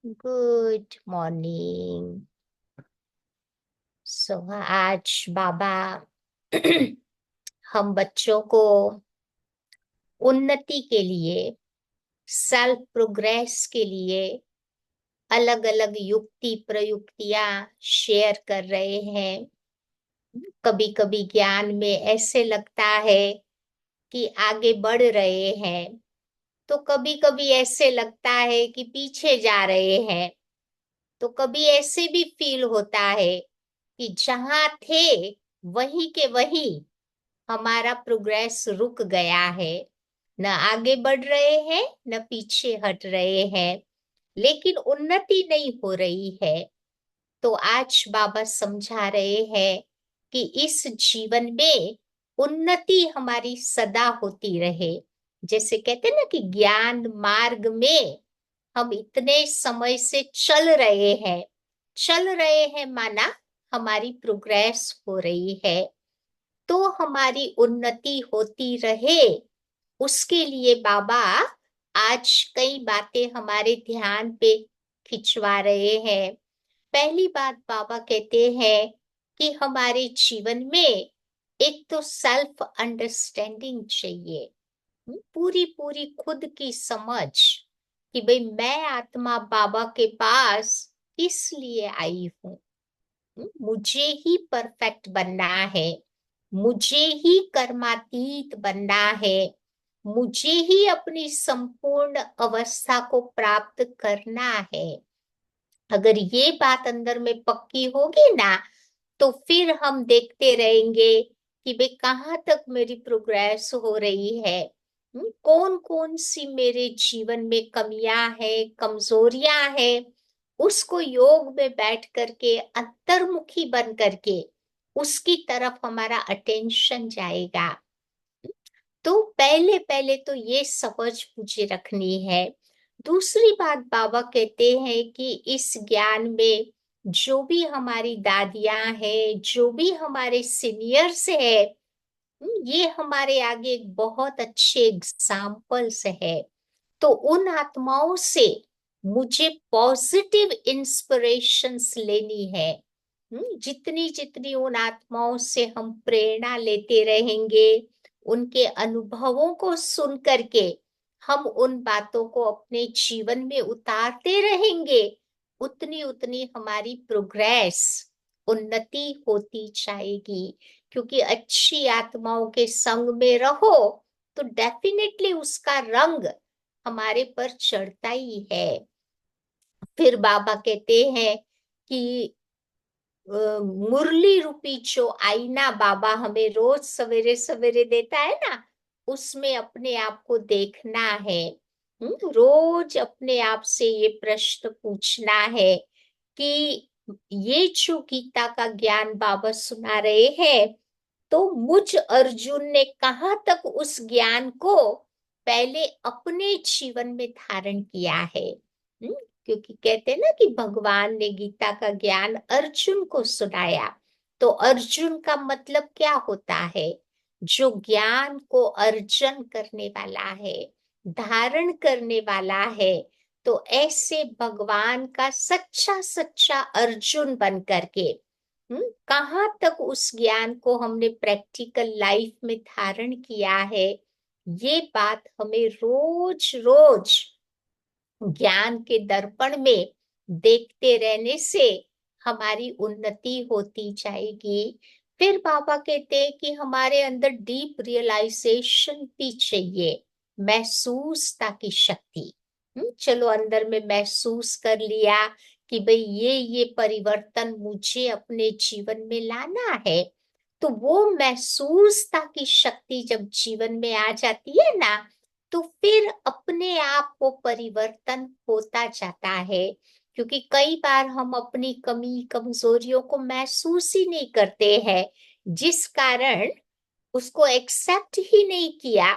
Good morning. आज बाबा हम बच्चों को उन्नति के लिए, सेल्फ प्रोग्रेस के लिए अलग अलग युक्ति प्रयुक्तियां शेयर कर रहे हैं। कभी कभी ज्ञान में ऐसे लगता है कि आगे बढ़ रहे हैं, तो कभी कभी ऐसे लगता है कि पीछे जा रहे हैं। तो कभी ऐसे भी फील होता है कि जहां थे वहीं के वहीं हमारा प्रोग्रेस रुक गया है। न आगे बढ़ रहे हैं, न पीछे हट रहे हैं, लेकिन उन्नति नहीं हो रही है। तो आज बाबा समझा रहे हैं कि इस जीवन में उन्नति हमारी सदा होती रहे। जैसे कहते हैं ना कि ज्ञान मार्ग में हम इतने समय से चल रहे हैं माना हमारी प्रोग्रेस हो रही है। तो हमारी उन्नति होती रहे, उसके लिए बाबा आज कई बातें हमारे ध्यान पे खिंचवा रहे हैं। पहली बात बाबा कहते हैं कि हमारे जीवन में एक तो सेल्फ अंडरस्टैंडिंग चाहिए। पूरी पूरी खुद की समझ कि भाई मैं आत्मा बाबा के पास इसलिए आई हूँ। मुझे ही परफेक्ट बनना है, मुझे ही कर्मातीत बनना है, मुझे ही अपनी संपूर्ण अवस्था को प्राप्त करना है। अगर ये बात अंदर में पक्की होगी ना, तो फिर हम देखते रहेंगे कि भाई कहाँ तक मेरी प्रोग्रेस हो रही है, कौन कौन सी मेरे जीवन में कमियां है, कमजोरियां है। उसको योग में बैठ करके अंतर्मुखी बन करके उसकी तरफ हमारा अटेंशन जाएगा। तो पहले पहले तो ये समझ मुझे रखनी है। दूसरी बात बाबा कहते हैं कि इस ज्ञान में जो भी हमारी दादियां हैं, जो भी हमारे सीनियर्स है, ये हमारे आगे एक बहुत अच्छे एग्जाम्पल्स है। तो उन आत्माओं से मुझे पॉजिटिव इंस्पिरेशंस लेनी है। जितनी जितनी उन आत्माओं से हम प्रेरणा लेते रहेंगे, उनके अनुभवों को सुन करके हम उन बातों को अपने जीवन में उतारते रहेंगे, उतनी उतनी हमारी प्रोग्रेस, उन्नति होती जाएगी। क्योंकि अच्छी आत्माओं के संग में रहो तो डेफिनेटली उसका रंग हमारे पर चढ़ता ही है। फिर बाबा कहते हैं कि मुरली रूपी जो आईना बाबा हमें रोज सवेरे सवेरे देता है ना, उसमें अपने आप को देखना है। रोज अपने आप से ये प्रश्न पूछना है कि ये जो गीता का ज्ञान बाबा सुना रहे हैं, तो मुझ अर्जुन ने कहाँ तक उस ज्ञान को पहले अपने जीवन में धारण किया है। क्योंकि कहते हैं ना कि भगवान ने गीता का ज्ञान अर्जुन को सुनाया। तो अर्जुन का मतलब क्या होता है? जो ज्ञान को अर्जन करने वाला है, धारण करने वाला है। तो ऐसे भगवान का सच्चा सच्चा अर्जुन बन करके कहाँ तक उस ज्ञान को हमने प्रैक्टिकल लाइफ में धारण किया है, ये बात हमें रोज रोज ज्ञान के दर्पण में देखते रहने से हमारी उन्नति होती जाएगी। फिर बाबा कहते हैं कि हमारे अंदर डीप रियलाइजेशन भी चाहिए, महसूसता की शक्ति। चलो अंदर में महसूस कर लिया कि भाई ये परिवर्तन मुझे अपने जीवन में लाना है। तो वो महसूसता की शक्ति जब जीवन में आ जाती है ना, तो फिर अपने आप वो परिवर्तन होता जाता है। क्योंकि कई बार हम अपनी कमी कमजोरियों को महसूस ही नहीं करते हैं, जिस कारण उसको एक्सेप्ट ही नहीं किया,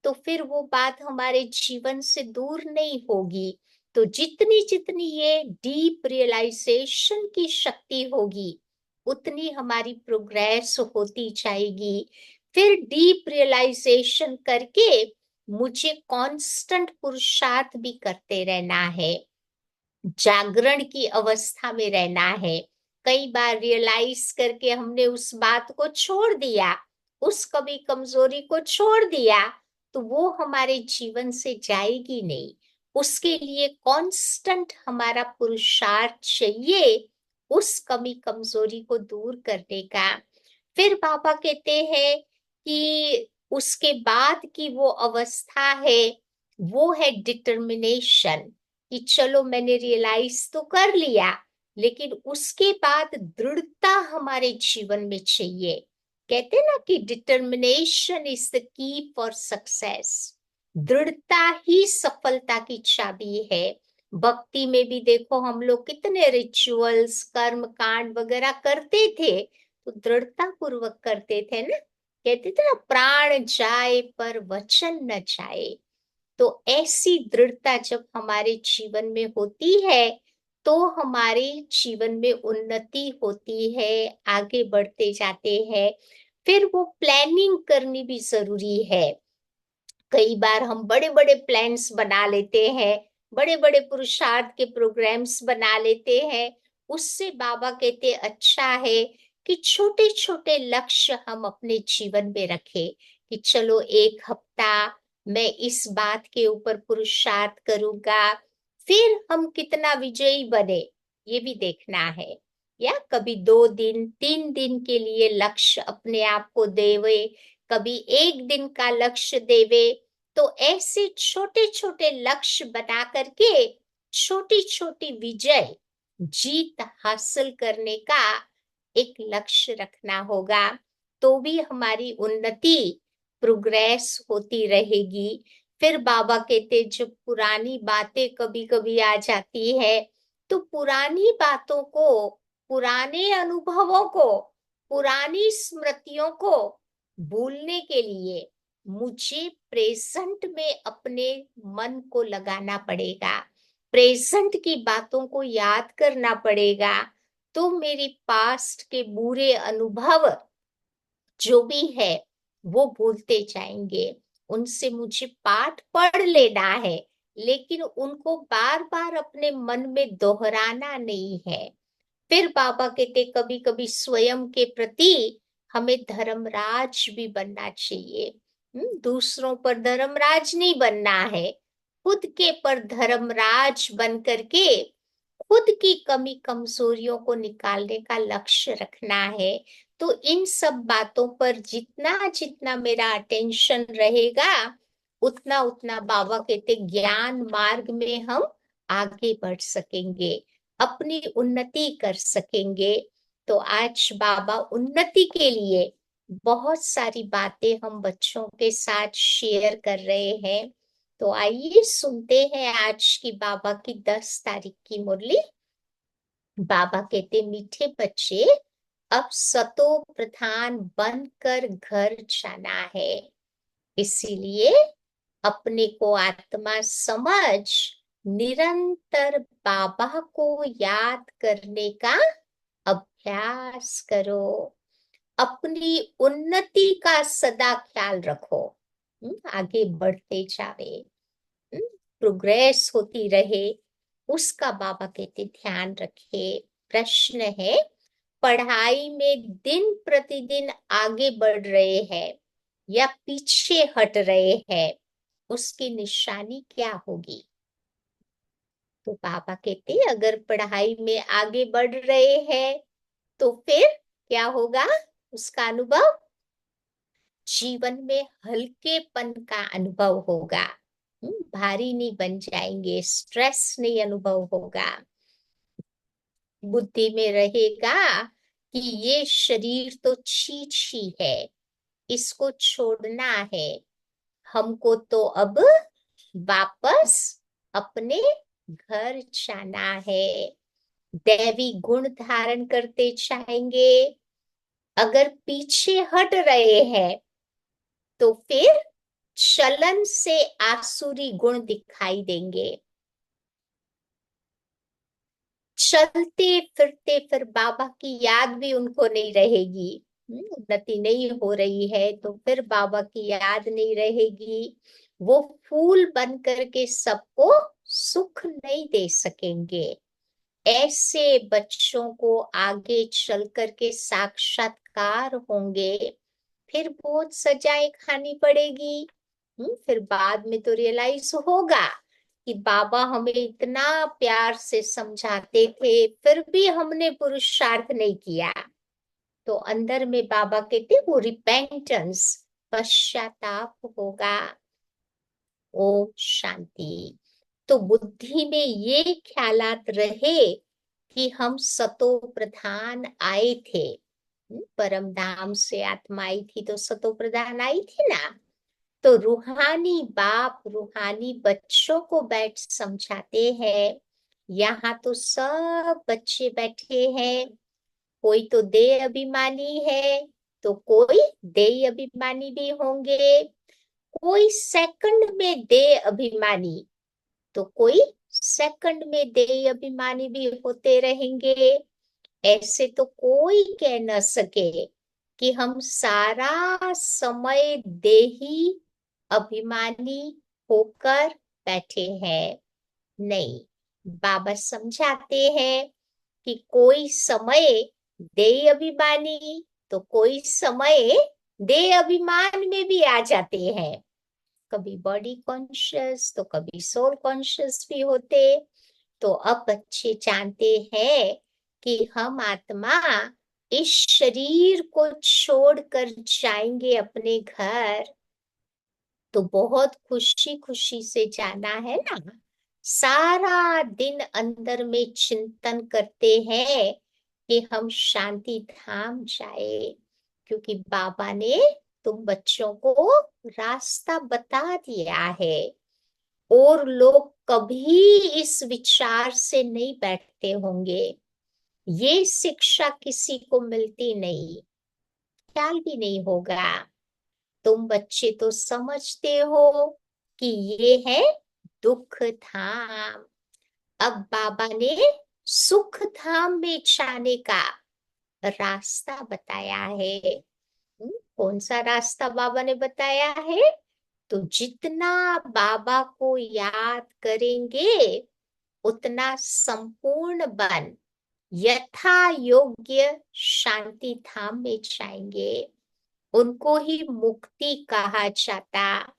तो फिर वो बात हमारे जीवन से दूर नहीं होगी। तो जितनी जितनी ये डीप रियलाइजेशन की शक्ति होगी, उतनी हमारी प्रोग्रेस होती जाएगी। फिर डीप रियलाइजेशन करके मुझे कांस्टेंट पुरुषार्थ भी करते रहना है, जागरण की अवस्था में रहना है। कई बार रियलाइज करके हमने उस बात को छोड़ दिया, उस कभी कमजोरी को छोड़ दिया, तो वो हमारे जीवन से जाएगी नहीं। उसके लिए कांस्टेंट हमारा पुरुषार्थ चाहिए, उस कमी कमजोरी को दूर करने का। फिर पापा कहते हैं कि उसके बाद की वो अवस्था है, वो है डिटर्मिनेशन, कि चलो मैंने रियलाइज तो कर लिया, लेकिन उसके बाद दृढ़ता हमारे जीवन में चाहिए। कहते ना कि determination is the key for success. दृढ़ता ही सफलता की चाबी है। भक्ति में भी देखो, हम लोग कितने रिचुअल्स, कर्म कांड वगैरह करते थे, तो दृढ़ता पूर्वक करते थे ना। कहते थे ना, प्राण जाए पर वचन न जाए। तो ऐसी दृढ़ता जब हमारे जीवन में होती है, तो हमारे जीवन में उन्नति होती है, आगे बढ़ते जाते हैं। फिर वो प्लानिंग करनी भी जरूरी है। कई बार हम बड़े बड़े प्लान्स बना लेते हैं, बड़े बड़े पुरुषार्थ के प्रोग्राम्स बना लेते हैं। उससे बाबा कहते अच्छा है कि छोटे छोटे लक्ष्य हम अपने जीवन में रखें, कि चलो एक हफ्ता मैं इस बात के ऊपर पुरुषार्थ करूंगा, फिर हम कितना विजयी बने ये भी देखना है। या कभी 2 दिन 3 दिन के लिए लक्ष्य अपने आप को देवे, कभी एक दिन का लक्ष्य देवे। तो ऐसे छोटे छोटे लक्ष्य बना करके छोटी छोटी विजय, जीत हासिल करने का एक लक्ष्य रखना होगा, तो भी हमारी उन्नति, प्रोग्रेस होती रहेगी। फिर बाबा कहते जब पुरानी बातें कभी कभी आ जाती है, तो पुरानी बातों को, पुराने अनुभवों को, पुरानी स्मृतियों को भूलने के लिए मुझे प्रेजेंट में अपने मन को लगाना पड़ेगा, प्रेजेंट की बातों को याद करना पड़ेगा। तो मेरी पास्ट के बुरे अनुभव जो भी है वो भूलते जाएंगे। उनसे मुझे पाठ पढ़ लेना है, लेकिन उनको बार बार अपने मन में दोहराना नहीं है। फिर बाबा कहते कभी कभी स्वयं के प्रति हमें धर्मराज भी बनना चाहिए। दूसरों पर धर्मराज नहीं बनना है, खुद के पर धर्मराज बन करके खुद की कमी कमजोरियों को निकालने का लक्ष्य रखना है। तो इन सब बातों पर जितना जितना मेरा अटेंशन रहेगा, उतना उतना बाबा कहते ज्ञान मार्ग में हम आगे बढ़ सकेंगे, अपनी उन्नति कर सकेंगे। तो आज बाबा उन्नति के लिए बहुत सारी बातें हम बच्चों के साथ शेयर कर रहे हैं। तो आइए सुनते हैं आज की बाबा की 10 तारीख की मुरली। बाबा कहते मीठे बच्चे, अब सतो प्रधान बनकर घर जाना है, इसीलिए अपने को आत्मा समझ निरंतर बाबा को याद करने का अभ्यास करो। अपनी उन्नति का सदा ख्याल रखो, आगे बढ़ते जावे, प्रोग्रेस होती रहे, उसका बाबा कहते ध्यान रखे। प्रश्न है, पढ़ाई में दिन प्रतिदिन आगे बढ़ रहे हैं या पीछे हट रहे हैं, उसकी निशानी क्या होगी? तो पापा कहते अगर पढ़ाई में आगे बढ़ रहे हैं तो फिर क्या होगा? उसका अनुभव जीवन में हल्केपन का अनुभव होगा। भारी नहीं बन जाएंगे, स्ट्रेस नहीं अनुभव होगा। बुद्धि में रहेगा कि ये शरीर तो छीछ ही है, इसको छोड़ना है, हमको तो अब वापस अपने घर जाना है। दैवी गुण धारण करते जाएंगे। अगर पीछे हट रहे हैं तो फिर चलन से आसुरी गुण दिखाई देंगे। चलते फिरते फिर बाबा की याद भी उनको नहीं रहेगी। उन्नति नहीं हो रही है तो फिर बाबा की याद नहीं रहेगी। वो फूल बन करके सबको सुख नहीं दे सकेंगे। ऐसे बच्चों को आगे चल करके साक्षात्कार होंगे, फिर बहुत सजाएं खानी पड़ेगी। फिर बाद में तो रियलाइज होगा कि बाबा हमें इतना प्यार से समझाते थे, फिर भी हमने पुरुषार्थ नहीं किया। तो अंदर में बाबा कहते वो रिपेंटेंस, पश्चाताप होगा। ओम शांति। तो बुद्धि में ये ख्यालात रहे कि हम सतो प्रधान आए थे, परम धाम से आत्मा आई थी तो सतो प्रधान आई थी ना। तो रूहानी बाप रूहानी बच्चों को बैठ समझाते हैं। यहाँ तो सब बच्चे बैठे हैं, कोई तो देह अभिमानी है, तो कोई देह अभिमानी भी होंगे, कोई सेकंड में देह अभिमानी, तो कोई सेकंड में देह अभिमानी भी होते रहेंगे। ऐसे तो कोई कह न सके कि हम सारा समय देही अभिमानी होकर बैठे हैं। नहीं, बाबा समझाते हैं कि कोई समय देह अभिमानी तो कोई समय देह अभिमान में भी आ जाते हैं। कभी बॉडी कॉन्शियस तो कभी सोल कॉन्शियस भी होते। तो अब बच्चे जानते हैं कि हम आत्मा इस शरीर को छोड़कर जाएंगे अपने घर। तो बहुत खुशी खुशी से जाना है ना। सारा दिन अंदर में चिंतन करते हैं कि हम शांति धाम जाए, क्योंकि बाबा ने तुम बच्चों को रास्ता बता दिया है। और लोग कभी इस विचार से नहीं बैठते होंगे, ये शिक्षा किसी को मिलती नहीं, ख्याल भी नहीं होगा। तुम बच्चे तो समझते हो कि ये है दुख धाम। अब बाबा ने सुख धाम में जाने का रास्ता बताया है। कौन सा रास्ता बाबा ने बताया है? तो जितना बाबा को याद करेंगे उतना संपूर्ण बन यथा योग्य शांति धाम में जाएंगे। उनको ही मुक्ति कहा जाता,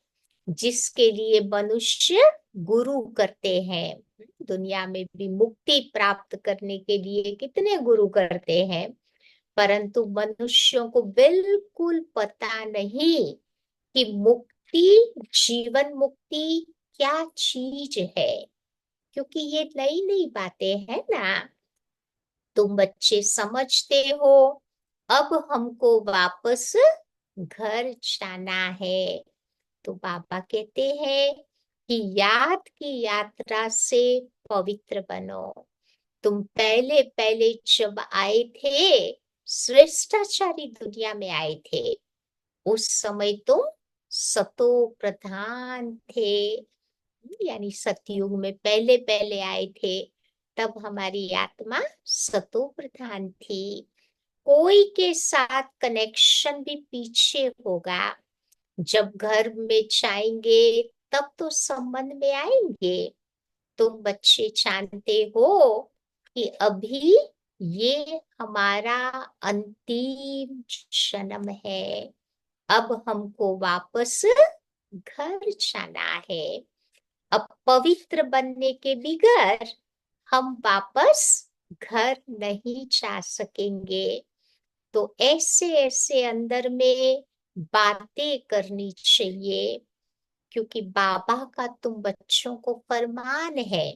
जिसके लिए मनुष्य गुरु करते हैं। दुनिया में भी मुक्ति प्राप्त करने के लिए कितने गुरु करते हैं, परंतु मनुष्यों को बिल्कुल पता नहीं कि मुक्ति, जीवन मुक्ति क्या चीज है, क्योंकि ये नई नई बातें हैं ना। तुम बच्चे समझते हो, अब हमको वापस घर जाना है। तो बाबा कहते हैं कि याद की यात्रा से पवित्र बनो। तुम पहले पहले जब आए थे, श्रेष्ठाचारी दुनिया में आए थे, उस समय तुम सतो प्रधान थे, यानी सतयुग में पहले पहले आए थे। तब हमारी आत्मा सतो प्रधान थी। कोई के साथ कनेक्शन भी पीछे होगा, जब घर में जाएंगे तब तो संबंध में आएंगे। तुम बच्चे जानते हो कि अभी ये हमारा अंतिम जन्म है। अब हमको वापस घर जाना है। अब पवित्र बनने के बगैर हम वापस घर नहीं जा सकेंगे। तो ऐसे ऐसे अंदर में बातें करनी चाहिए, क्योंकि बाबा का तुम बच्चों को फरमान है।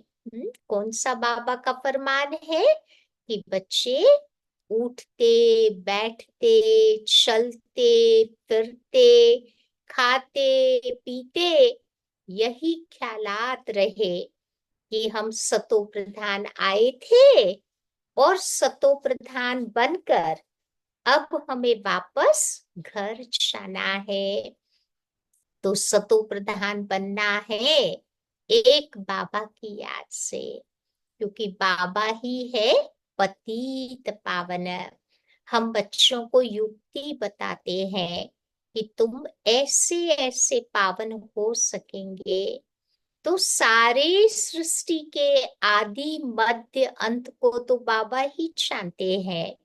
कौन सा बाबा का फरमान है? कि बच्चे उठते बैठते चलते फिरते खाते पीते यही ख्यालात रहे कि हम सतो प्रधान आए थे और सतो प्रधान बनकर अब हमें वापस घर जाना है। तो सतो प्रधान बनना है एक बाबा की याद से, क्योंकि बाबा ही है पतित पावन। हम बच्चों को युक्ति बताते हैं कि तुम ऐसे ऐसे पावन हो सकेंगे। तो सारे सृष्टि के आदि मध्य अंत को तो बाबा ही जानते हैं,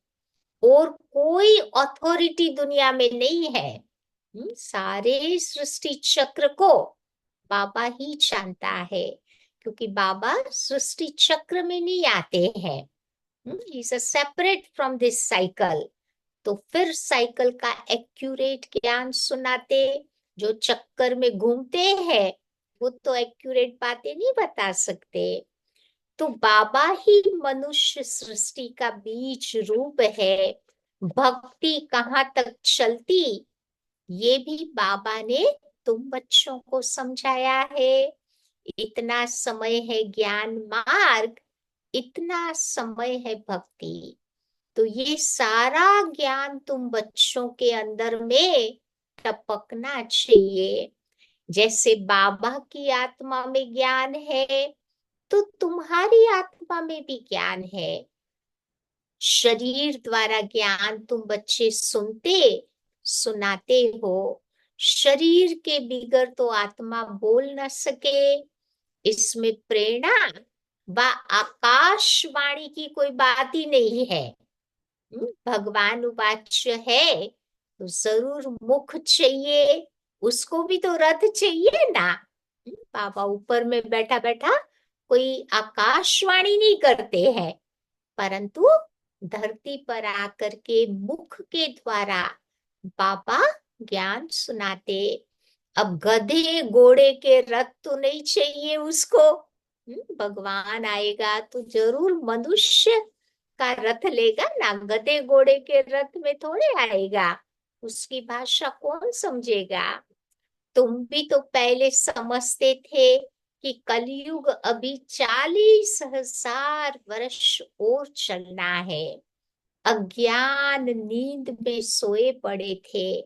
और कोई अथॉरिटी दुनिया में नहीं है। सारे सृष्टि चक्र को बाबा ही जानता है, क्योंकि बाबा सृष्टि चक्र में नहीं आते हैं। Is a separate from this cycle. तो फिर साइकिल का एक्यूरेट ज्ञान सुनाते। जो चक्कर में घूमते हैं वो तो एक्यूरेट बातें नहीं बता सकते। तो बाबा ही मनुष्य सृष्टि का बीज रूप है। भक्ति कहाँ तक चलती, ये भी बाबा ने तुम बच्चों को समझाया है। इतना समय है ज्ञान मार्ग, इतना समय है भक्ति। तो ये सारा ज्ञान तुम बच्चों के अंदर में टपकना चाहिए। जैसे बाबा की आत्मा में ज्ञान है, तो तुम्हारी आत्मा में भी ज्ञान है। शरीर द्वारा ज्ञान तुम बच्चे सुनते सुनाते हो। शरीर के बिगर तो आत्मा बोल न सके। इसमें प्रेरणा व आकाशवाणी की कोई बात ही नहीं है। भगवान वाच्य है तो जरूर मुख चाहिए, उसको भी तो रथ चाहिए ना। बाबा ऊपर में बैठा बैठा कोई आकाशवाणी नहीं करते हैं, परंतु धरती पर आकर के मुख के द्वारा बाबा ज्ञान सुनाते। अब गधे घोड़े के रथ तो नहीं चाहिए उसको। भगवान आएगा तो जरूर मनुष्य का रथ लेगा ना, गधे घोड़े के रथ में थोड़े आएगा। उसकी भाषा कौन समझेगा। तुम भी तो पहले समझते थे कि कलयुग अभी 40,000 वर्ष और चलना है। अज्ञान नींद में सोए पड़े थे,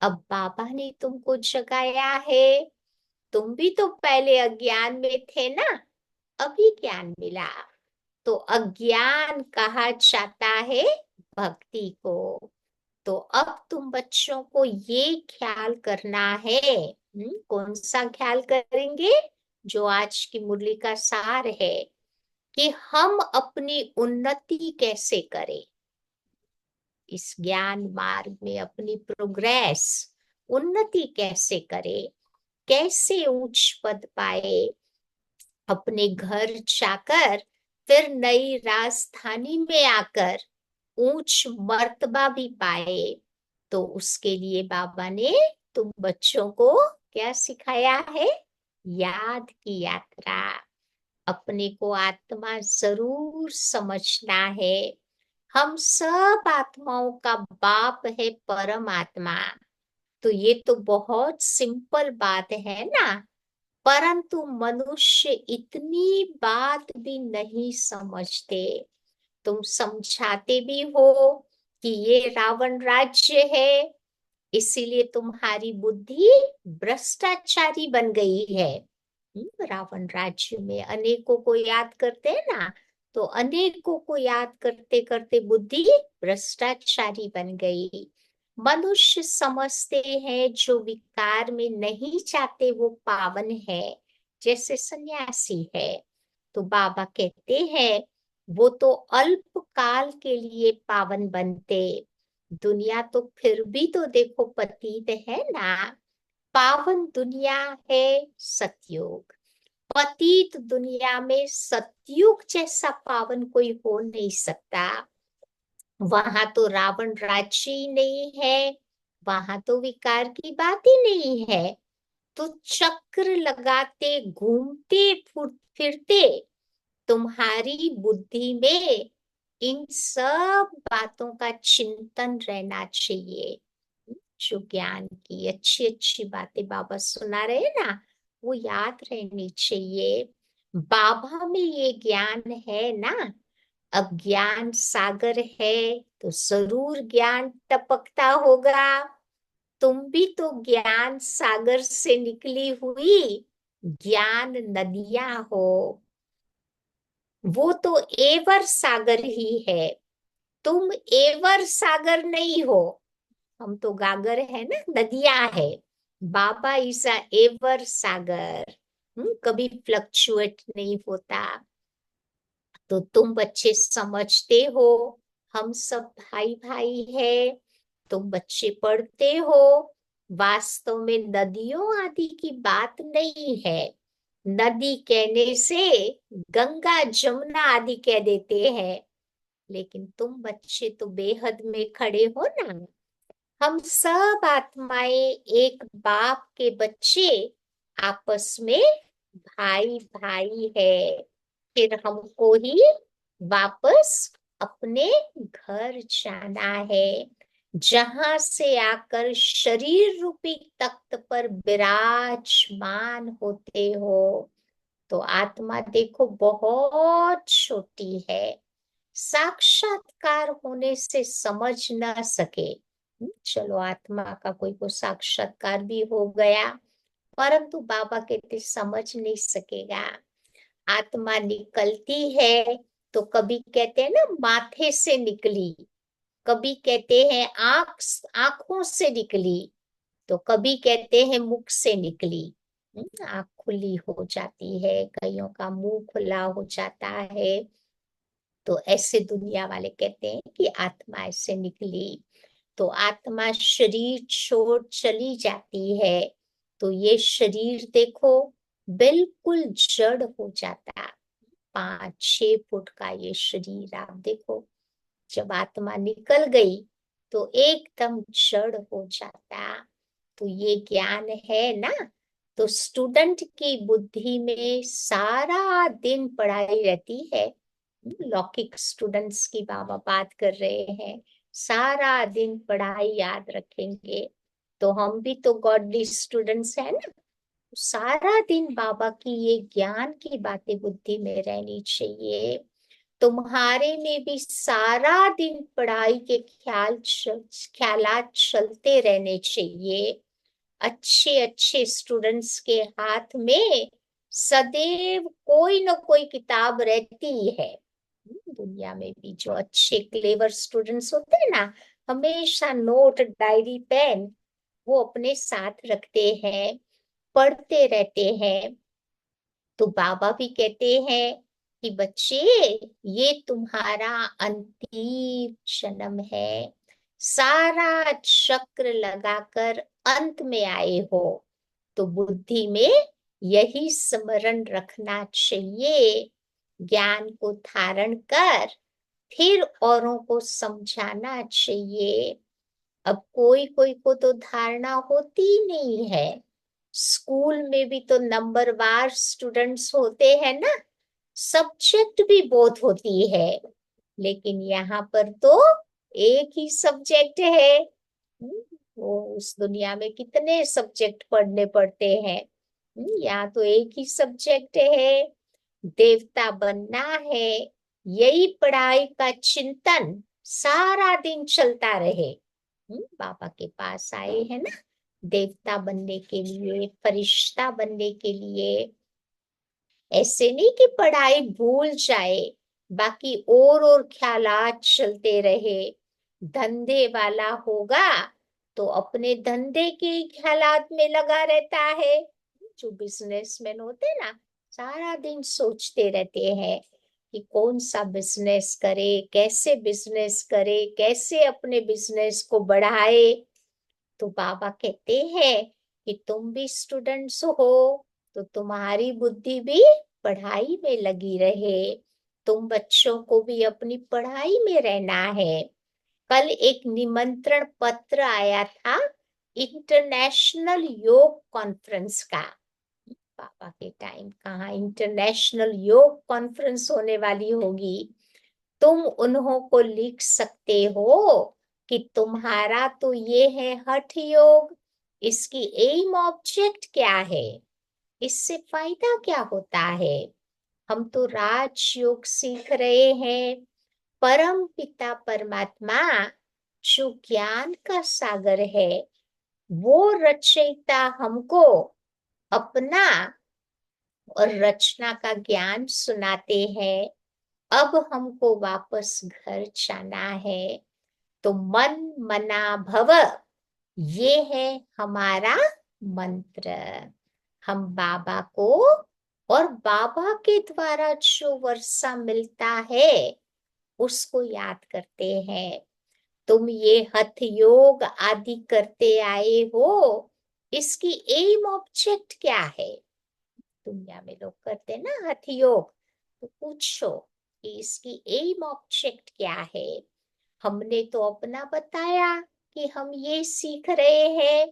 अब बाबा ने तुमको जगाया है। तुम भी तो पहले अज्ञान में थे ना, अभी ज्ञान मिला। तो अज्ञान कहा जाता है भक्ति को। तो अब तुम बच्चों को ये ख्याल करना है। कौन सा ख्याल करेंगे, जो आज की मुरली का सार है, कि हम अपनी उन्नति कैसे करें। इस ज्ञान मार्ग में अपनी प्रोग्रेस, उन्नति कैसे करें, कैसे उच्च पद पाए। अपने घर जाकर फिर नई राजधानी में आकर ऊंच मर्तबा भी पाए। तो उसके लिए बाबा ने तुम बच्चों को क्या सिखाया है, याद की यात्रा। अपने को आत्मा जरूर समझना है। हम सब आत्माओं का बाप है परमात्मा। तो ये तो बहुत सिंपल बात है ना, परंतु मनुष्य इतनी बात भी नहीं समझते। तुम समझाते भी हो कि ये रावण राज्य है, इसीलिए तुम्हारी बुद्धि भ्रष्टाचारी बन गई है। रावण राज्य में अनेकों को याद करते हैं ना, तो अनेकों को याद करते करते बुद्धि भ्रष्टाचारी बन गई। मनुष्य समझते हैं जो विकार में नहीं चाहते वो पावन है, जैसे सन्यासी है। तो बाबा कहते हैं वो तो अल्प काल के लिए पावन बनते। दुनिया तो फिर भी तो देखो पतित है ना। पावन दुनिया है सतयुग। पतित दुनिया में सतयुग जैसा पावन कोई हो नहीं सकता। वहां तो रावण राज्य ही नहीं है, वहां तो विकार की बात ही नहीं है। तो चक्र लगाते घूमते फिरते तुम्हारी बुद्धि में इन सब बातों का चिंतन रहना चाहिए। जो ज्ञान की अच्छी अच्छी बातें बाबा सुना रहे ना, वो याद रहनी चाहिए। बाबा में ये ज्ञान है ना। अब ज्ञान सागर है तो जरूर ज्ञान टपकता होगा। तुम भी तो ज्ञान सागर से निकली हुई ज्ञान नदियां हो। वो तो एवर सागर ही है, तुम एवर सागर नहीं हो। हम तो गागर है ना, नदियां है। बाबा इज अ एवर सागर, कभी फ्लक्चुएट नहीं होता। तो तुम बच्चे समझते हो हम सब भाई भाई है, तुम बच्चे पढ़ते हो। वास्तव में नदियों आदि की बात नहीं है। नदी कहने से गंगा जमुना आदि कह देते हैं, लेकिन तुम बच्चे तो बेहद में खड़े हो ना। हम सब आत्माएं एक बाप के बच्चे, आपस में भाई भाई है। फिर हमको ही वापस अपने घर जाना है, जहां से आकर शरीर रूपी तख्त पर विराजमान होते हो। तो आत्मा देखो बहुत छोटी है, साक्षात्कार होने से समझ ना सके। चलो आत्मा का कोई को साक्षात्कार भी हो गया, परंतु बाबा कहते समझ नहीं सकेगा। आत्मा निकलती है तो कभी कहते हैं ना माथे से निकली, कभी कहते हैं आंखों से निकली, तो कभी कहते हैं मुख से निकली। आंख खुली हो जाती है, कईयों का मुंह खुला हो जाता है। तो ऐसे दुनिया वाले कहते हैं कि आत्मा ऐसे निकली। तो आत्मा शरीर छोड़ चली जाती है, तो ये शरीर देखो बिल्कुल जड़ हो जाता। 5-6 फुट का ये शरीर आप देखो, जब आत्मा निकल गई तो एकदम जड़ हो जाता। तो ये ज्ञान है ना। तो स्टूडेंट की बुद्धि में सारा दिन पढ़ाई रहती है। लौकिक स्टूडेंट्स की बाबा बात कर रहे हैं, सारा दिन पढ़ाई याद रखेंगे। तो हम भी तो गॉडली स्टूडेंट्स हैं ना। सारा दिन बाबा की ये ज्ञान की बातें बुद्धि में रहनी चाहिए। तुम्हारे में भी सारा दिन पढ़ाई के ख्यालात चलते रहने चाहिए। अच्छे अच्छे स्टूडेंट्स के हाथ में सदैव कोई न कोई किताब रहती है। दुनिया में भी जो अच्छे क्लेवर स्टूडेंट्स होते हैं ना, हमेशा नोट डायरी पेन वो अपने साथ रखते हैं, पढ़ते रहते हैं। तो बाबा भी कहते हैं कि बच्चे ये तुम्हारा अंतिम जन्म है, सारा चक्र लगाकर अंत में आए हो। तो बुद्धि में यही स्मरण रखना चाहिए, ज्ञान को धारण कर फिर औरों को समझाना चाहिए। अब कोई कोई को तो धारणा होती ही नहीं है। स्कूल में भी तो नंबरवार स्टूडेंट्स होते हैं ना, सब्जेक्ट भी बहुत होती है, लेकिन यहाँ पर तो एक ही सब्जेक्ट है। वो उस दुनिया में कितने सब्जेक्ट पढ़ने पड़ते हैं, यहाँ तो एक ही सब्जेक्ट है, देवता बनना है। यही पढ़ाई का चिंतन सारा दिन चलता रहे। बाबा के पास आए हैं ना देवता बनने के लिए, फरिश्ता बनने के लिए। ऐसे नहीं कि पढ़ाई भूल जाए, बाकी और ख्यालात चलते रहे। धंधे वाला होगा तो अपने धंधे के ख्यालात में लगा रहता है। जो बिजनेसमैन होते हैं ना, सारा दिन सोचते रहते हैं कि कौन सा बिजनेस करे, कैसे बिजनेस करे, कैसे अपने बिजनेस को बढ़ाए। तो बाबा कहते हैं कि तुम भी स्टूडेंट्स हो, तो तुम्हारी बुद्धि भी पढ़ाई में लगी रहे। तुम बच्चों को भी अपनी पढ़ाई में रहना है। कल एक निमंत्रण पत्र आया था इंटरनेशनल योग कॉन्फ्रेंस का। पापा के टाइम कहाँ इंटरनेशनल योग कॉन्फ्रेंस होने वाली होगी। तुम उन्हों को लिख सकते हो कि तुम्हारा तो ये है हठ योग, इसकी एम ऑब्जेक्ट क्या है, इससे फायदा क्या होता है। हम तो राजयोग सीख रहे हैं। परम पिता परमात्मा जो ज्ञान का सागर है, वो रचयिता हमको अपना और रचना का ज्ञान सुनाते हैं। अब हमको वापस घर जाना है। तो मन मना भव ये है हमारा मंत्र। हम बाबा को और बाबा के द्वारा जो वर्षा मिलता है उसको याद करते हैं। तुम ये हठ योग आदि करते आए हो, इसकी एम ऑब्जेक्ट क्या है? दुनिया में लोग करते हैं ना हठ योग, तो पूछो कि इसकी एम ऑब्जेक्ट क्या है। हमने तो अपना बताया कि हम ये सीख रहे हैं।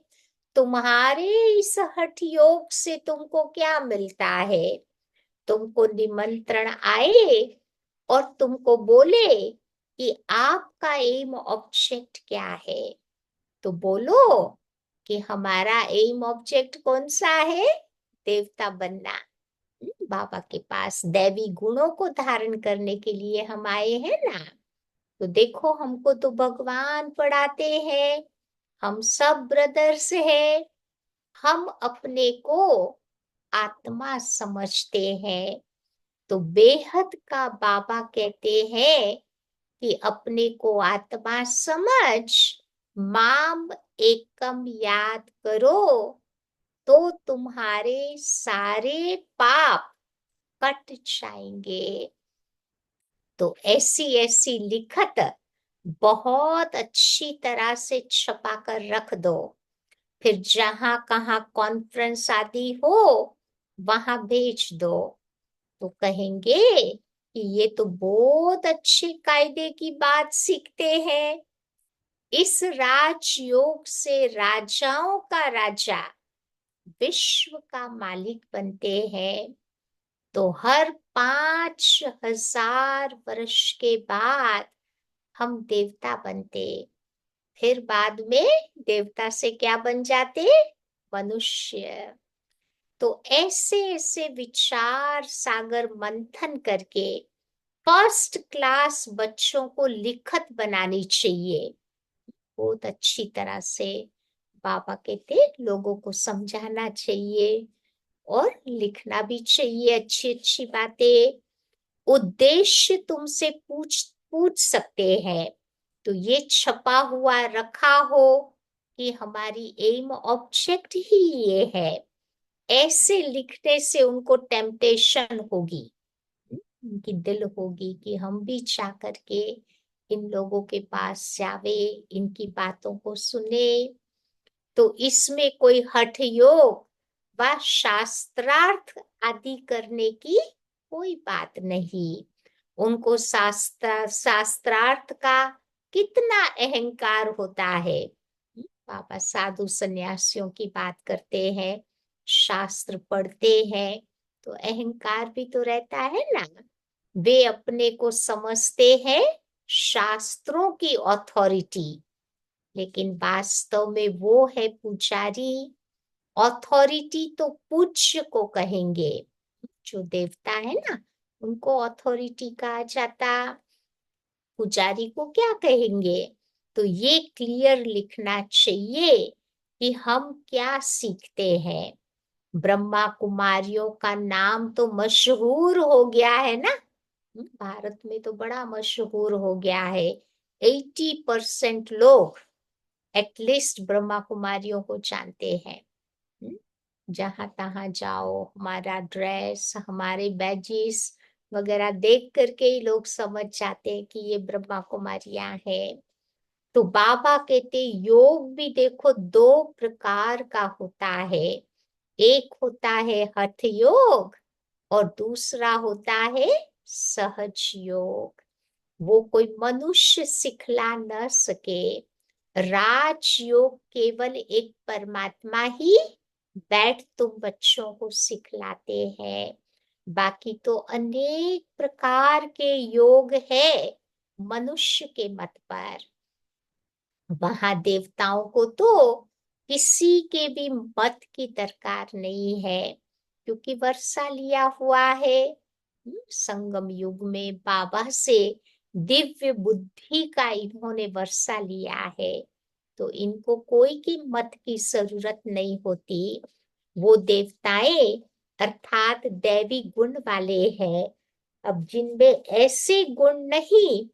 तुम्हारे इस हठ योग से तुमको क्या मिलता है? तुमको निमंत्रण आए और तुमको बोले कि आपका एम ऑब्जेक्ट क्या है, तो बोलो कि हमारा एम ऑब्जेक्ट कौन सा है? देवता बनना। बाबा के पास दैवी गुणों को धारण करने के लिए हम आए हैं ना। तो देखो, हमको तो भगवान पढ़ाते हैं, हम सब ब्रदर्स हैं। हम अपने को आत्मा समझते हैं, तो बेहद का बाबा कहते हैं कि अपने को आत्मा समझ, माम एकम याद करो, तो तुम्हारे सारे पाप कट जाएंगे। तो ऐसी ऐसी लिखत बहुत अच्छी तरह से छपा कर रख दो। फिर जहां कहाँ कॉन्फ्रेंस आदि हो वहां भेज दो, तो कहेंगे कि ये तो बहुत अच्छे कायदे की बात सीखते हैं। इस राजयोग से राजाओं का राजा विश्व का मालिक बनते हैं। तो हर 5,000 वर्ष के बाद हम देवता बनते, फिर बाद में देवता से क्या बन जाते? मनुष्य। तो ऐसे ऐसे विचार सागर मंथन करके फर्स्ट क्लास बच्चों को लिखत बनानी चाहिए, बहुत अच्छी तरह से। बाबा कहते लोगों को समझाना चाहिए और लिखना भी चाहिए अच्छी अच्छी बातें। उद्देश्य तुमसे पूछ पूछ सकते हैं, तो ये छपा हुआ रखा हो कि हमारी एम ऑब्जेक्ट ही ये है। ऐसे लिखने से उनको टेम्पटेशन होगी, उनकी दिल होगी कि हम भी जा करके इन लोगों के पास जावे, इनकी बातों को सुने। तो इसमें कोई हठ योग व शास्त्रार्थ आदि करने की कोई बात नहीं। उनको शास्त्रार्थ का कितना अहंकार होता है। बाबा साधु सन्यासियों की बात करते हैं, शास्त्र पढ़ते हैं, तो अहंकार भी तो रहता है ना। वे अपने को समझते हैं शास्त्रों की अथॉरिटी, लेकिन वास्तव में वो है पुजारी। अथॉरिटी तो पूज्य को कहेंगे, जो देवता है ना उनको अथॉरिटी कहा जाता, पुजारी को क्या कहेंगे? तो ये क्लियर लिखना चाहिए कि हम क्या सीखते हैं। ब्रह्मा कुमारियों का नाम तो मशहूर हो गया है ना, भारत में तो बड़ा मशहूर हो गया है। 80% लोग एटलीस्ट ब्रह्मा कुमारियों को जानते हैं। जहां तहां जाओ, हमारा ड्रेस, हमारे बैजेस वगैरह देख करके ही लोग समझ जाते हैं कि ये ब्रह्मा कुमारियां हैं। तो बाबा कहते योग भी देखो दो प्रकार का होता है। एक होता है हठ योग और दूसरा होता है सहज योग। वो कोई मनुष्य सिखला न सके। राजयोग केवल एक परमात्मा ही बैठ तुम बच्चों को सिखलाते हैं। बाकी तो अनेक प्रकार के योग है मनुष्य के मत पर। वहां देवताओं को तो किसी के भी मत की दरकार नहीं है, क्योंकि वर्षा लिया हुआ है। संगम युग में बाबा से दिव्य बुद्धि का इन्होंने वर्षा लिया है, तो इनको कोई की मत की जरूरत नहीं होती। वो देवताएं अर्थात दैवी गुण वाले हैं। अब जिनमें ऐसे गुण नहीं,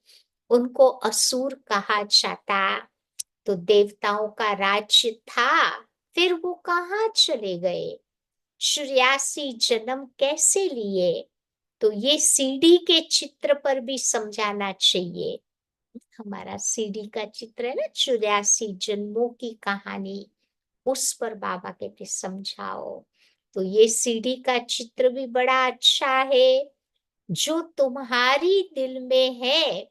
उनको असुर कहा जाता। तो देवताओं का राज्य था, फिर वो कहाँ चले गए? 84 जन्म कैसे लिए? तो ये सीडी के चित्र पर भी समझाना चाहिए। हमारा सीडी का चित्र है ना, 84 जन्मों की कहानी, उस पर बाबा कहते समझाओ। तो ये सीडी का चित्र भी बड़ा अच्छा है। जो तुम्हारी दिल में है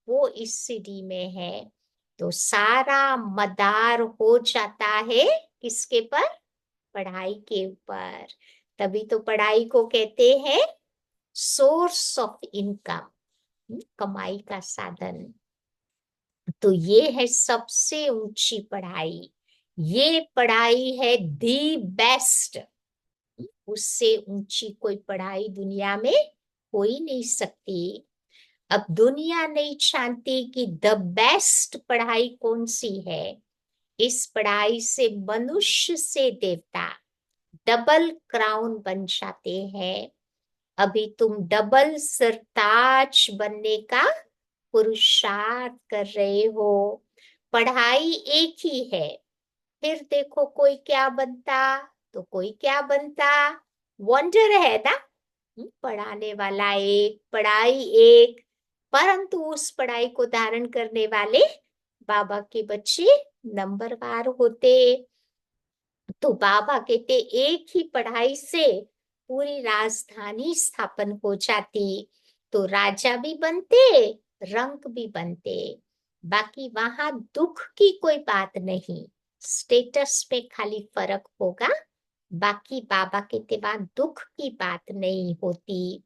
वो इस सीडी में है। तो सारा मदार हो जाता है किसके पर? पढ़ाई के ऊपर। तभी तो पढ़ाई को कहते हैं सोर्स ऑफ इनकम, कमाई का साधन। तो ये है सबसे ऊंची पढ़ाई। ये पढ़ाई है दी बेस्ट। उससे ऊंची कोई पढ़ाई दुनिया में हो ही नहीं सकती। अब दुनिया नहीं जानती कि द बेस्ट पढ़ाई कौन सी है। इस पढ़ाई से मनुष्य से देवता डबल क्राउन बन जाते हैं। अभी तुम डबल सरताज बनने का पुरुषार्थ कर रहे हो। पढ़ाई एक ही है, फिर देखो कोई क्या बनता तो कोई क्या बनता। वंडर है ना। पढ़ाने वाला एक, पढ़ाई एक, परंतु उस पढ़ाई को धारण करने वाले बाबा के बच्चे नंबरवार होते। तो बाबा कहते एक ही पढ़ाई से पूरी राजधानी स्थापन हो जाती। तो राजा भी बनते, रंक भी बनते। बाकी वहां दुख की कोई बात नहीं, स्टेटस में खाली फर्क होगा। बाकी बाबा कहते वहां दुख की बात नहीं होती।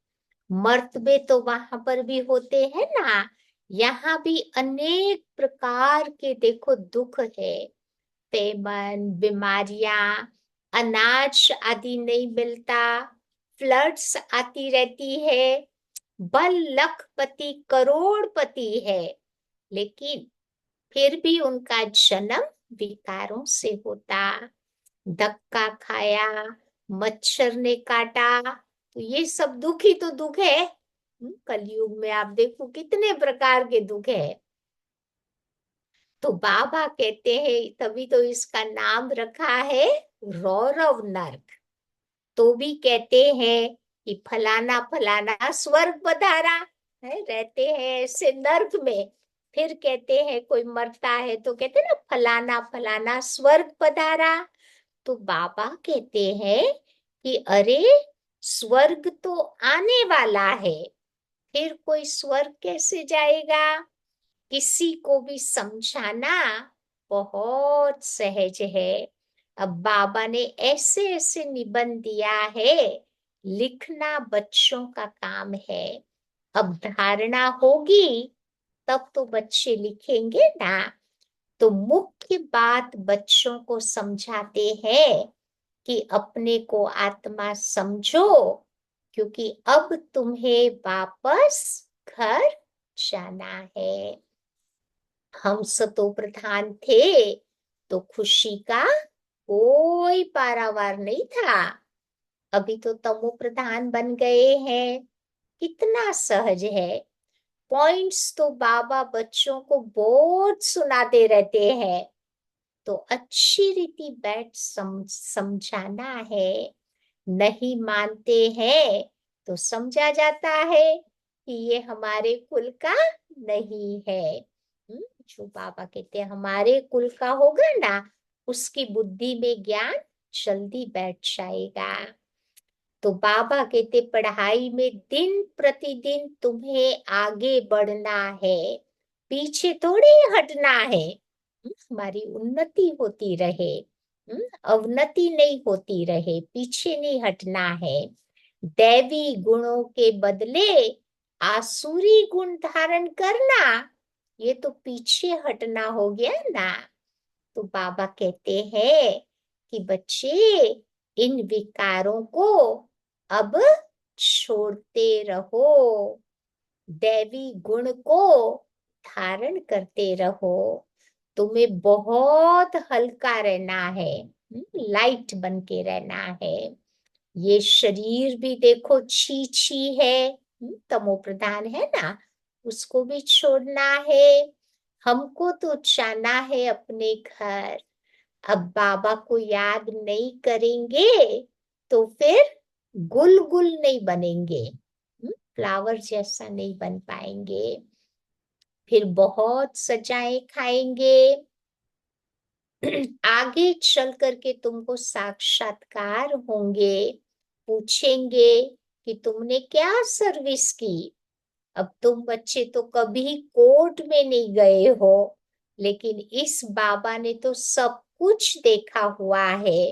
मर्तबे तो वहां पर भी होते हैं ना। यहाँ भी अनेक प्रकार के देखो दुख है। पेमन, बीमारियां, अनाज आदि नहीं मिलता, फ्लड्स आती रहती है, बल लखपति करोड़पति है, लेकिन फिर भी उनका जन्म विकारों से होता। धक्का खाया, मच्छर ने काटा, तो ये सब दुख ही तो दुख है। कलयुग में आप देखो कितने प्रकार के दुख है। तो बाबा कहते हैं, तभी तो इसका नाम रखा है रौरव नर्क। तो भी कहते हैं कि फलाना फलाना स्वर्ग पधारा है, रहते हैं ऐसे नर्क में। फिर कहते हैं कोई मरता है तो कहते हैं ना फलाना फलाना स्वर्ग पधारा। तो बाबा कहते हैं कि अरे स्वर्ग तो आने वाला है, फिर कोई स्वर्ग कैसे जाएगा? किसी को भी समझाना बहुत सहज है। अब बाबा ने ऐसे ऐसे निबंध दिया है, लिखना बच्चों का काम है। अब धारणा होगी तब तो बच्चे लिखेंगे ना। तो मुख्य बात बच्चों को समझाते हैं कि अपने को आत्मा समझो, क्योंकि अब तुम्हें वापस घर जाना है। हम सतो प्रधान थे तो खुशी का कोई पारावार नहीं था। अभी तो तमो प्रधान बन गए हैं, कितना सहज है। पॉइंट्स तो बाबा बच्चों को बहुत सुनाते रहते हैं। तो अच्छी रीति बैठ समझाना है। नहीं मानते हैं तो समझा जाता है कि ये हमारे कुल का नहीं है। जो बाबा कहते हैं हमारे कुल का होगा ना, उसकी बुद्धि में ज्ञान जल्दी बैठ जाएगा। तो बाबा कहते पढ़ाई में दिन प्रतिदिन तुम्हें आगे बढ़ना है, पीछे थोड़ी हटना है। हमारी उन्नति होती रहे, अवनति नहीं होती रहे, पीछे नहीं हटना है। दैवी गुणों के बदले आसुरी गुण धारण करना, ये तो पीछे हटना हो गया ना। तो बाबा कहते हैं कि बच्चे इन विकारों को अब छोड़ते रहो, दैवी गुण को धारण करते रहो। तुम्हें बहुत हल्का रहना है, लाइट बन के रहना है। ये शरीर भी देखो छी छी है, तमो प्रधान है ना, उसको भी छोड़ना है। हमको तो जाना है अपने घर। अब बाबा को याद नहीं करेंगे तो फिर गुल नहीं बनेंगे, फ्लावर जैसा नहीं बन पाएंगे। फिर बहुत सजाएं खाएंगे। आगे चल करके तुमको साक्षात्कार होंगे, पूछेंगे कि तुमने क्या सर्विस की। अब तुम बच्चे तो कभी कोर्ट में नहीं गए हो, लेकिन इस बाबा ने तो सब कुछ देखा हुआ है।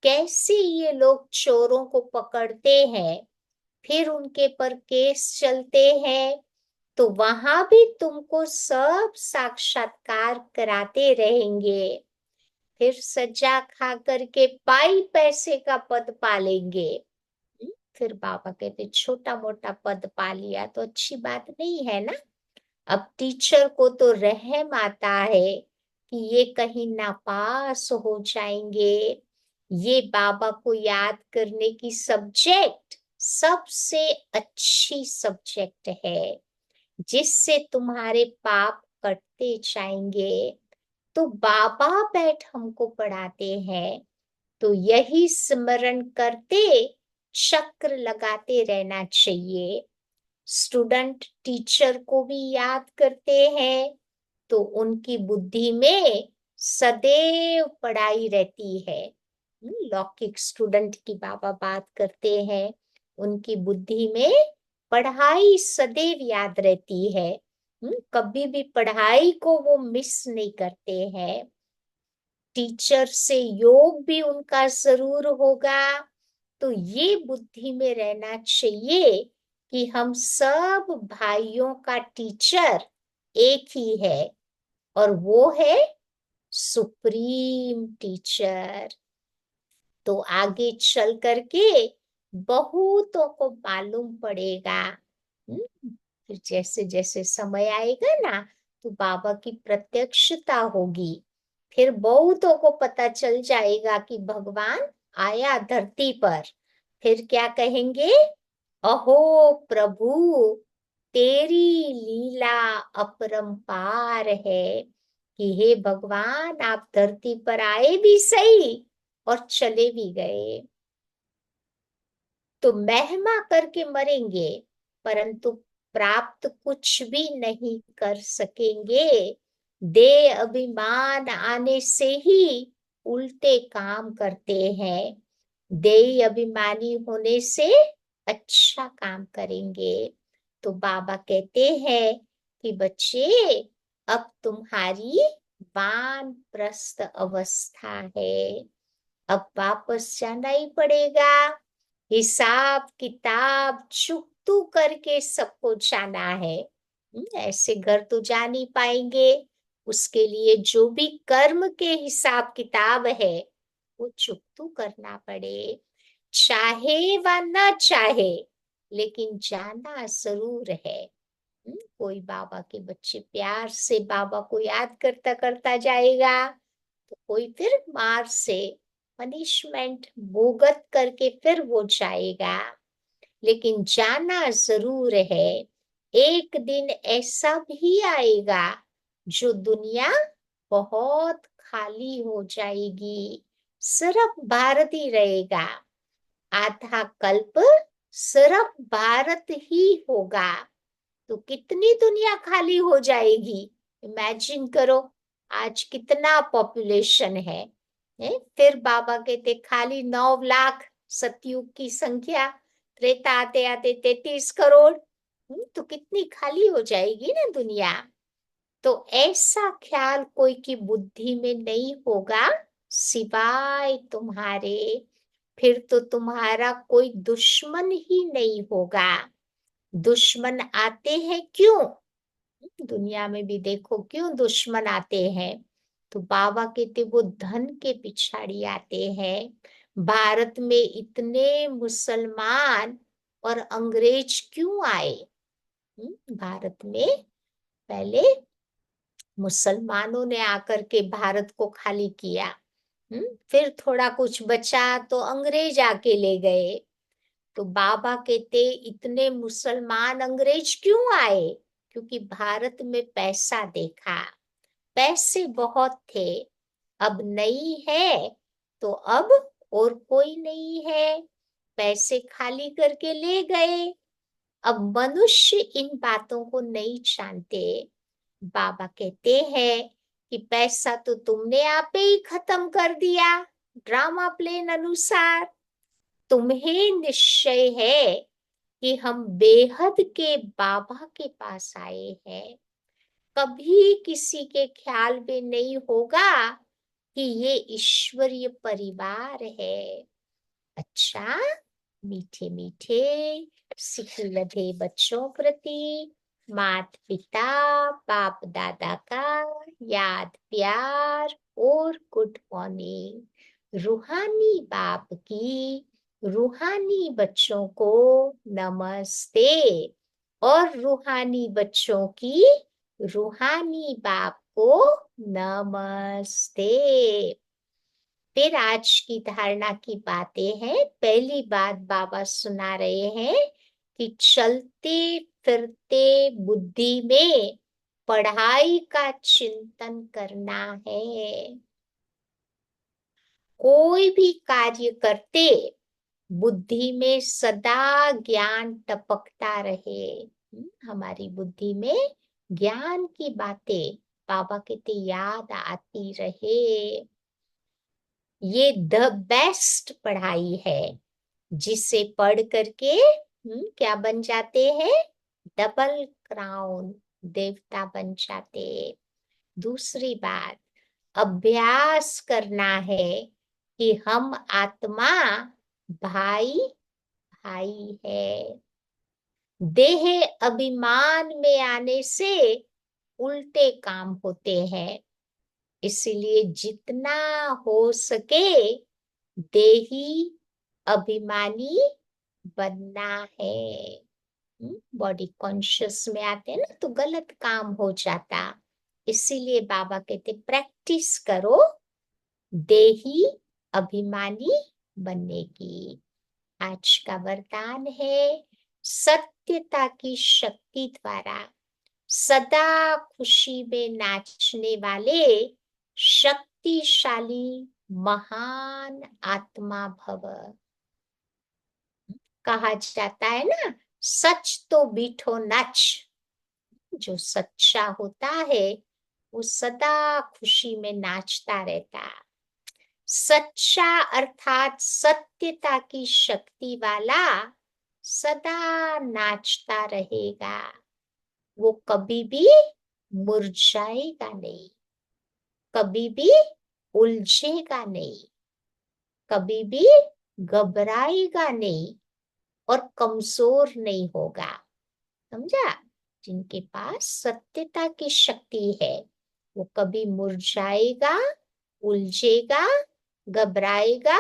कैसे ये लोग चोरों को पकड़ते हैं, फिर उनके पर केस चलते हैं, तो वहां भी तुमको सब साक्षात्कार कराते रहेंगे। फिर सजा खा करके पाई पैसे का पद पालेंगे। फिर बाबा कहते छोटा मोटा पद पा लिया तो अच्छी बात नहीं है ना। अब टीचर को तो रहम आता है कि ये कहीं नापास हो जाएंगे। ये बाबा को याद करने की सब्जेक्ट सबसे अच्छी सब्जेक्ट है, जिससे तुम्हारे पाप कटते जाएंगे। तो बाबा बैठ हमको पढ़ाते हैं, तो यही स्मरण करते चक्र लगाते रहना चाहिए। स्टूडेंट टीचर को भी याद करते हैं, तो उनकी बुद्धि में सदैव पढ़ाई रहती है। लौकिक स्टूडेंट की बाबा बात करते हैं, उनकी बुद्धि में पढ़ाई सदैव याद रहती है। कभी भी पढ़ाई को वो मिस नहीं करते हैं। टीचर से योग भी उनका जरूर होगा। तो ये बुद्धि में रहना चाहिए कि हम सब भाइयों का टीचर एक ही है, और वो है सुप्रीम टीचर। तो आगे चल करके बहुतों को मालूम पड़ेगा। फिर जैसे जैसे समय आएगा ना, तो बाबा की प्रत्यक्षता होगी। फिर बहुतों को पता चल जाएगा कि भगवान आया धरती पर। फिर क्या कहेंगे, अहो प्रभु, तेरी लीला अपरंपार है कि हे भगवान, आप धरती पर आए भी सही और चले भी गए। तो महिमा करके मरेंगे, परंतु प्राप्त कुछ भी नहीं कर सकेंगे। दे अभिमान आने से ही उल्टे काम करते हैं। देह अभिमानी होने से अच्छा काम करेंगे। तो बाबा कहते हैं कि बच्चे, अब तुम्हारी वानप्रस्थ अवस्था है, अब वापस जाना ही पड़ेगा। हिसाब किताब चुकतू करके सबको जाना है। ऐसे घर तो जा नहीं पाएंगे। उसके लिए जो भी कर्म के हिसाब किताब है, वो चुकतू करना पड़े, चाहे व न चाहे, लेकिन जाना जरूर है। कोई बाबा के बच्चे प्यार से बाबा को याद करता करता जाएगा, तो कोई फिर मार से पनिशमेंट भुगत करके फिर वो जाएगा। लेकिन जाना जरूर है। एक दिन ऐसा भी आएगा जो दुनिया बहुत खाली हो जाएगी, सिर्फ भारत ही रहेगा। आधा कल्प सिर्फ भारत ही होगा, तो कितनी दुनिया खाली हो जाएगी। इमेजिन करो, आज कितना पॉपुलेशन है? फिर बाबा कहते खाली 9 लाख सतयुग की संख्या, त्रेता आते आते 33 करोड़। तो कितनी खाली हो जाएगी ना दुनिया। तो ऐसा ख्याल कोई की बुद्धि में नहीं होगा सिवाय तुम्हारे। फिर तो तुम्हारा कोई दुश्मन ही नहीं होगा। दुश्मन आते हैं क्यों? दुनिया में भी देखो क्यों दुश्मन आते हैं। तो बाबा कहते वो धन के पिछाड़ी आते हैं। भारत में इतने मुसलमान और अंग्रेज क्यों आए? भारत में पहले मुसलमानों ने आकर के भारत को खाली किया। फिर थोड़ा कुछ बचा तो अंग्रेज आके ले गए। तो बाबा कहते इतने मुसलमान अंग्रेज क्यों आए? क्योंकि भारत में पैसा देखा, पैसे बहुत थे, अब नहीं है तो अब और कोई नहीं है, पैसे खाली करके ले गए। अब मनुष्य इन बातों को नहीं जानते। बाबा कहते हैं कि पैसा तो तुमने आप ही खत्म कर दिया, ड्रामा प्लेन अनुसार। तुम्हें निश्चय है कि हम बेहद के बाबा के पास आए हैं। कभी किसी के ख्याल में नहीं होगा कि ये ईश्वरीय परिवार है। अच्छा, मीठे मीठे सिखलधे बच्चों प्रति माता पिता बाप दादा का याद प्यार और गुड मॉर्निंग। रूहानी बाप की रूहानी बच्चों को नमस्ते, और रूहानी बच्चों की रूहानी बाप को नमस्ते। फिर आज की धारणा की बातें हैं। पहली बात बाबा सुना रहे हैं कि चलते फिरते बुद्धि में पढ़ाई का चिंतन करना है। कोई भी कार्य करते बुद्धि में सदा ज्ञान टपकता रहे। हमारी बुद्धि में ज्ञान की बातें बाबा कहते याद आती रहे। ये द बेस्ट पढ़ाई है, जिसे पढ़ करके क्या बन जाते हैं? डबल क्राउन देवता बन जाते। दूसरी बात, अभ्यास करना है कि हम आत्मा भाई भाई है। देह अभिमान में आने से उल्टे काम होते हैं, इसलिए जितना हो सके देही अभिमानी बनना है। बॉडी कॉन्शियस में आते हैं ना तो गलत काम हो जाता। इसीलिए बाबा कहते प्रैक्टिस करो देही अभिमानी बनने की। आज का वरदान है सत्यता की शक्ति द्वारा सदा खुशी में नाचने वाले शक्तिशाली महान आत्मा भव। कहा जाता है ना, सच तो बीठो नच। जो सच्चा होता है वो सदा खुशी में नाचता रहता। सच्चा अर्थात सत्यता की शक्ति वाला सदा नाचता रहेगा। वो कभी भी मुरझाएगा नहीं, कभी भी उलझेगा नहीं, कभी भी घबराएगा नहीं और कमजोर नहीं होगा। समझा? जिनके पास सत्यता की शक्ति है वो कभी मुरझाएगा, उलझेगा, घबराएगा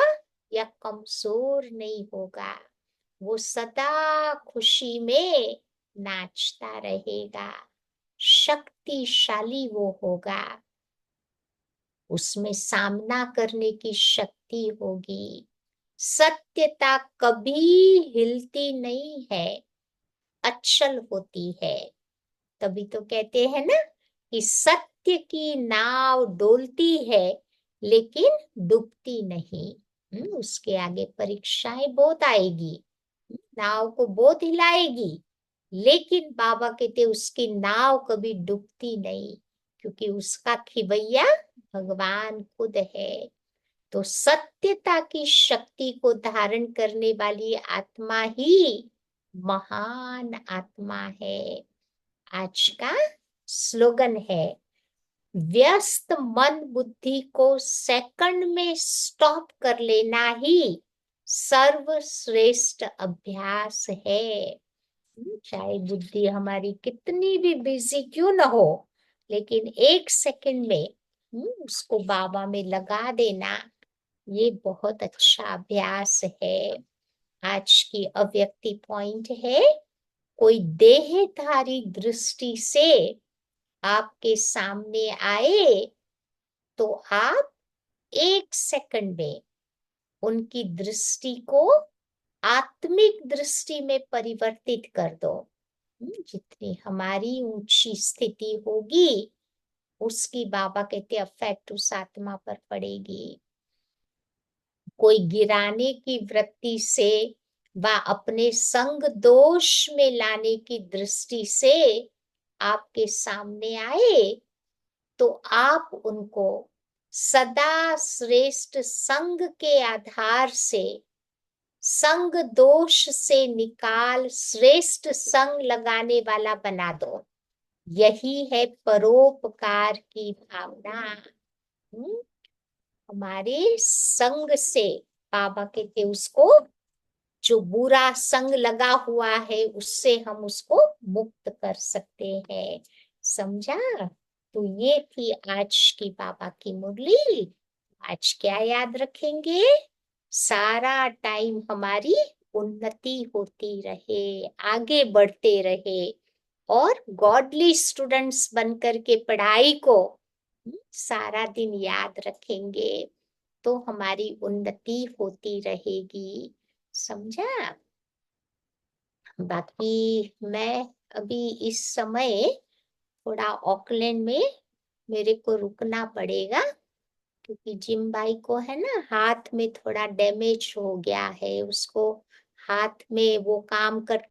या कमजोर नहीं होगा। वो सदा खुशी में नाचता रहेगा। शक्तिशाली वो होगा, उसमें सामना करने की शक्ति होगी। सत्यता कभी हिलती नहीं है, अचल होती है। तभी तो कहते हैं ना कि सत्य की नाव डोलती है लेकिन डूबती नहीं। उसके आगे परीक्षाएं बहुत आएगी, नाव को बहुत हिलाएगी, लेकिन बाबा कहते उसकी नाव कभी डूबती नहीं, क्योंकि उसका खिवैया भगवान खुद है। तो सत्यता की शक्ति को धारण करने वाली आत्मा ही महान आत्मा है। आज का स्लोगन है, व्यस्त मन बुद्धि को सेकंड में स्टॉप कर लेना ही सर्वश्रेष्ठ अभ्यास है। चाहे बुद्धि हमारी कितनी भी बिजी क्यों न हो, लेकिन एक सेकंड में उसको बाबा में लगा देना, ये बहुत अच्छा अभ्यास है। आज की अव्यक्ति पॉइंट है, कोई देहधारी दृष्टि से आपके सामने आए तो आप एक सेकंड में उनकी दृष्टि को आत्मिक दृष्टि में परिवर्तित कर दो। जितनी हमारी ऊंची स्थिति होगी उसकी बाबा कहते अफेक्ट उस आत्मा पर पड़ेगी। कोई गिराने की वृत्ति से व अपने संग दोष में लाने की दृष्टि से आपके सामने आए तो आप उनको सदा श्रेष्ठ संग के आधार से संग दोष से निकाल श्रेष्ठ संग लगाने वाला बना दो। यही है परोपकार की भावना। हम्म, हमारे संग से बाबा कहते उसको जो बुरा संग लगा हुआ है उससे हम उसको मुक्त कर सकते हैं। समझा? तो ये थी आज की बाबा की मुरली। आज क्या याद रखेंगे? सारा टाइम हमारी उन्नति होती रहे, आगे बढ़ते रहे और गॉडली स्टूडेंट्स बनकर के पढ़ाई को सारा दिन याद रखेंगे तो हमारी उन्नति होती रहेगी। समझा? बाकी मैं अभी इस समय थोड़ा ऑकलैंड में मेरे को रुकना पड़ेगा क्योंकि जिम बाई को है ना हाथ में थोड़ा डैमेज हो गया है। उसको हाथ में वो काम कर